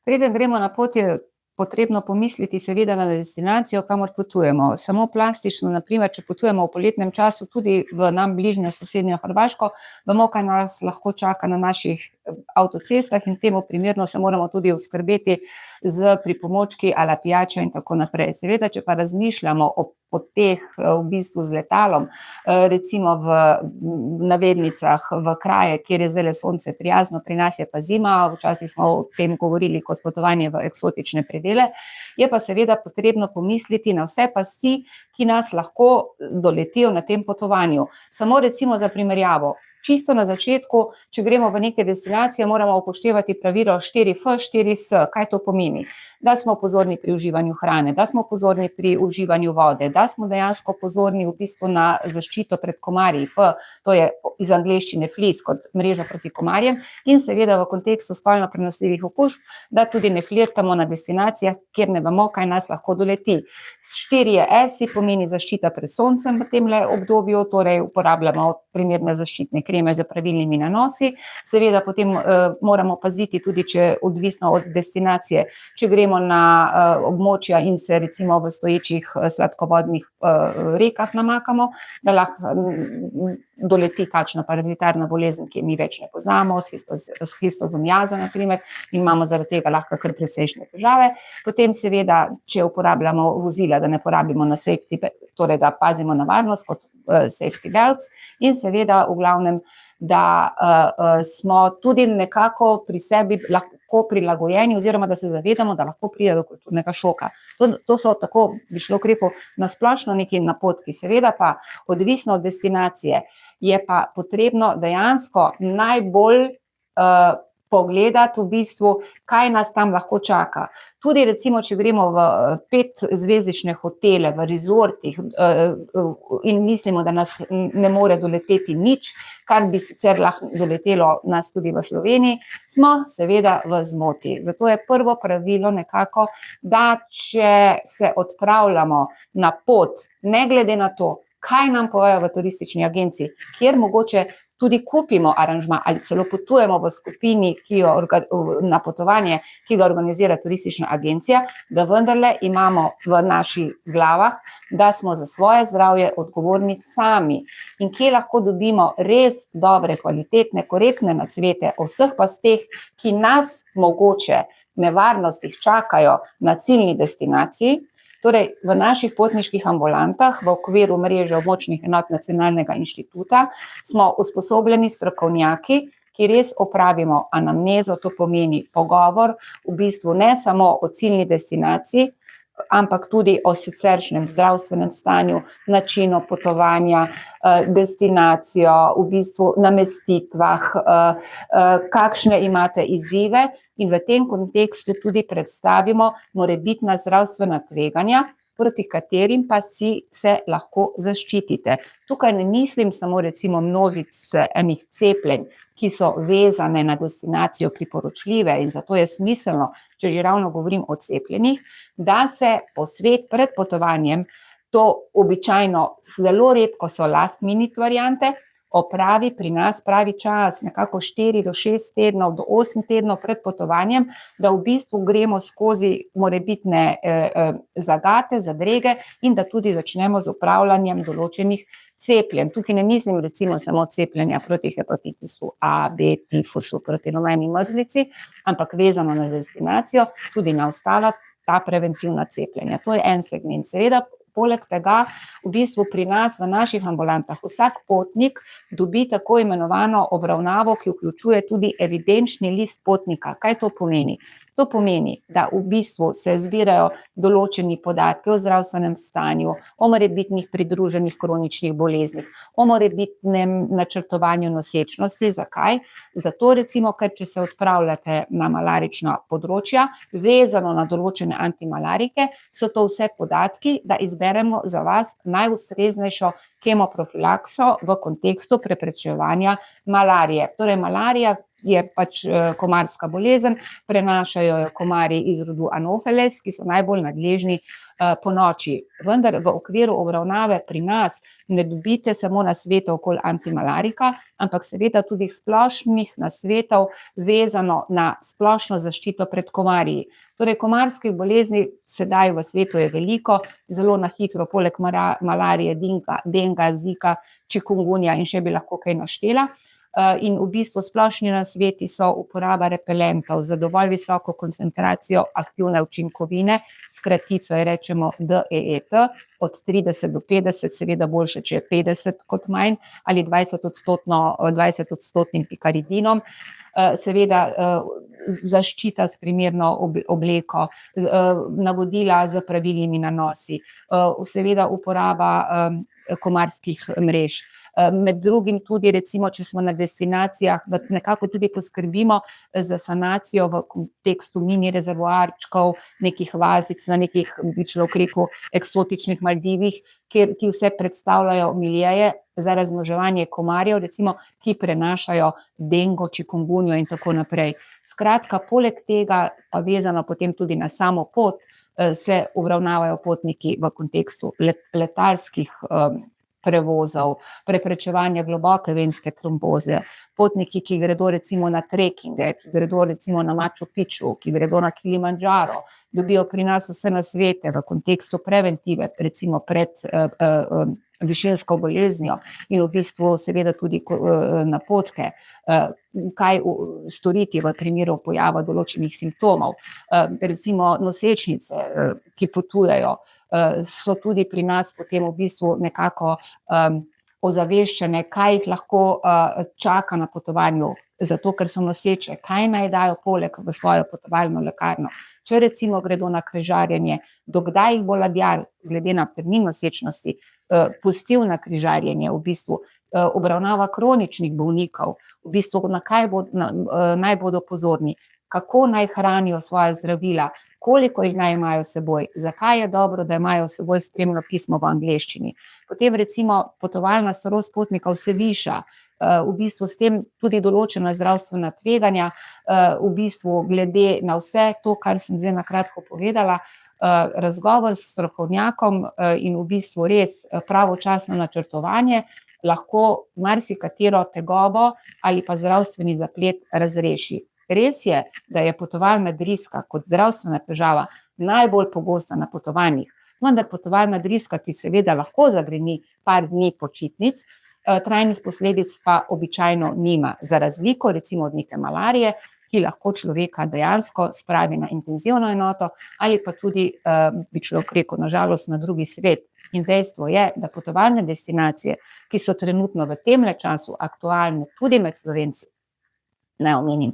Preden gremo na pot, je potrebno pomisliti seveda na destinacijo, kamor potujemo. Samo plastično, na primer, če potujemo v poletnem času tudi v nam bližnjo sosednjo Hrvaško, vemo, kaj nas lahko čaka na naših avtocestah, in temu primerno se moramo tudi oskrbeti z pripomočki ala pijača in tako naprej. Seveda, če pa razmišljamo o poteh v bistvu z letalom, recimo v navednicah v kraje, kjer je zdajle sonce prijazno, pri nas je pa zima, včasih smo o tem govorili kot potovanje v eksotične predele, je pa seveda potrebno pomisliti na vse pasti, ki nas lahko doletijo na tem potovanju. Samo recimo za primerjavo, čisto na začetku, če gremo v neke destinacije, moramo upoštevati pravilo 4F, 4S. Kaj to pomeni? Da smo pozorni pri uživanju hrane, da smo pozorni pri uživanju vode, da smo dejansko pozorni v bistvu na zaščito pred komarji, to je iz angleščine fleas, kot mreža proti komarjem, in seveda v kontekstu spolno prenosljivih okužb, da tudi ne flirtamo na destinacijah, kjer ne vemo, kaj nas lahko doleti. 4S pomeni zaščita pred soncem v tem obdobju, torej uporabljamo primerne zaščitne kreme z pravilnimi nanosi. Seveda potem moramo paziti tudi, če odvisno od destinacije, če gremo na območja in se recimo v stoječih sladkovodnih rekah namakamo, da lahko doleti kakšna parazitarna bolezen, ki mi več ne poznamo, schistosomiaza na primer, in imamo zaradi tega lahko kar precejšnje težave. Potem seveda, če uporabljamo vozila, da ne porabimo na safety, torej da pazimo na varnost kot safety belts, in seveda v glavnem, da smo tudi nekako pri sebi lahko prilagojeni oziroma da se zavedamo, da lahko pride do kulturnega šoka. To so tako, bi človek rekel, na splošno neki napotki. Seveda pa odvisno od destinacije je pa potrebno dejansko najbolj pogledati v bistvu, kaj nas tam lahko čaka. Tudi recimo, če gremo v 5-zvezdične hotele, v resortih in mislimo, da nas ne more doleteti nič, kar bi sicer lahko doletelo nas tudi v Sloveniji, smo seveda v zmoti. Zato je prvo pravilo nekako, da če se odpravljamo na pot, ne glede na to, kaj nam povejo v turistični agenciji, kjer mogoče tudi kupimo aranžma ali celo potujemo v skupini, na potovanje, ki ga organizira turistična agencija, da vendarle imamo v naših glavah, da smo za svoje zdravje odgovorni sami. In kje lahko dobimo res dobre, kvalitetne, korektne nasvete o vseh pasteh, ki nas mogoče nevarnostih čakajo na ciljni destinaciji. Torej, v naših potniških ambulantah v okviru mreže območnih enot Nacionalnega inštituta smo usposobljeni strokovnjaki, ki res opravimo anamnezo, to pomeni pogovor, v bistvu ne samo o ciljni destinaciji, ampak tudi o siceršnjem zdravstvenem stanju, načinu potovanja, destinacijo, v bistvu namestitvah, kakšne imate izzive, in v tem kontekstu tudi predstavimo morebitna zdravstvena tveganja, proti katerim pa si se lahko zaščitite. Tukaj ne mislim samo recimo množice enih cepljenj, ki so vezane na destinacijo priporočljive, in zato je smiselno, če že ravno govorim o cepljenih, da se posvet pred potovanjem, to običajno zelo redko so last minute variante, opravi pri nas pravi čas, nekako 4 do 6 tednov, do 8 tednov pred potovanjem, da v bistvu gremo skozi morebitne zagate, zadrege in da tudi začnemo z opravljanjem določenih cepljenj. Tukaj ne mislim recimo samo cepljenja proti hepatitisu A, B, tifusu, proti rumeni mrzlici, ampak vezano na destinacijo, tudi na ostala ta preventivna cepljenja. To je en segment. Seveda, poleg tega, v bistvu pri nas v naših ambulantah vsak potnik dobi tako imenovano obravnavo, ki vključuje tudi evidenčni list potnika. Kaj to pomeni? To pomeni, da v bistvu se zbirajo določeni podatki o zdravstvenem stanju, o morebitnih pridruženih kroničnih boleznih, o morebitnem načrtovanju nosečnosti. Zakaj? Zato recimo, ker če se odpravljate na malarična področja, vezano na določene antimalarike, so to vse podatki, da izberemo za vas najustreznejšo kemoprofilakso v kontekstu preprečevanja malarije. Torej, malarija je pač komarska bolezen, prenašajo jo komarji iz rodu Anopheles, ki so najbolj nadležni ponoči. Vendar v okviru obravnave pri nas ne dobite samo nasvetov okoli antimalarika, ampak seveda tudi splošnih nasvetov vezano na splošno zaščito pred komarji. Torej, komarskih bolezni sedaj v svetu je veliko, zelo na hitro, poleg malarije, denga, zika, čikungunja in še bi lahko kaj naštela. In v bistvu splošni nasveti so uporaba repelentov za dovolj visoko koncentracijo aktivne učinkovine, s kratico je rečemo DEET, od 30 do 50, seveda boljše, če je 50 kot manj, ali 20-odstotnim pikaridinom. Seveda zaščita s primerno obleko, navodila z pravilnimi nanosi, seveda uporaba komarskih mrež. Med drugim tudi, recimo, če smo na destinacijah, nekako tudi poskrbimo za sanacijo v kontekstu mini rezervoarčkov, nekih vazic na nekih, bi človek rekel, eksotičnih Maldivih, ki vse predstavljajo miljeje za razmnoževanje komarjev, recimo, ki prenašajo dengo, čikungunjo in tako naprej. Skratka, poleg tega, pa vezano potem tudi na samo pot, se obravnavajo potniki v kontekstu letalskih prevozov, preprečevanja globoke venske tromboze, potniki, ki gredo recimo na trekinge, ki gredo recimo na Machu Picchu, ki gredo na Kilimandžaro, dobijo pri nas vse nasvete v kontekstu preventive, recimo pred višinsko boleznijo in v bistvu seveda tudi napotke, kaj storiti v primeru pojava določenih simptomov. Recimo nosečnice, ki potujejo, so tudi pri nas potem v bistvu nekako ozaveščene, kaj jih lahko čaka na potovanju, zato ker so noseče, kaj naj dajo poleg v svojo potovalno lekarno. Če recimo gredo na križarjenje, do kdaj jih bo ladjar, glede na termin nosečnosti, pustil na križarjenje, v bistvu obravnava kroničnih bolnikov, v bistvu na kaj naj bodo pozorni, kako naj hranijo svoja zdravila, koliko jih naj imajo s seboj, zakaj je dobro, da imajo s seboj spremno pismo v angleščini. Potem recimo potovalna starost potnikov se viša, v bistvu s tem tudi določena zdravstvena tveganja, v bistvu glede na vse to, kar sem zdaj na kratko povedala, razgovor s strokovnjakom in v bistvu res pravočasno načrtovanje lahko marsikatero tegobo ali pa zdravstveni zaplet razreši. Res je, da je potovalna driska kot zdravstvena težava najbolj pogosta na potovanjih, vendar potovalna driska, ki seveda lahko zagreni par dni počitnic, trajnih posledic pa običajno nima, za razliko recimo od neke malarije, ki lahko človeka dejansko spravi na intenzivno enoto ali pa tudi, bi človek rekel, na žalost na drugi svet. In dejstvo je, da potovalne destinacije, ki so trenutno v temle času aktualne tudi med Slovenci, naj omenim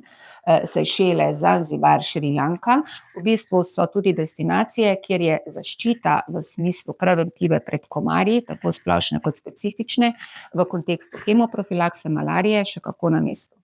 Sejšele, Zanzibar, Šrilanka, v bistvu so tudi destinacije, kjer je zaščita v smislu preventive pred komarji, tako splošne kot specifične, v kontekstu kemoprofilakse malarije še kako na mestu.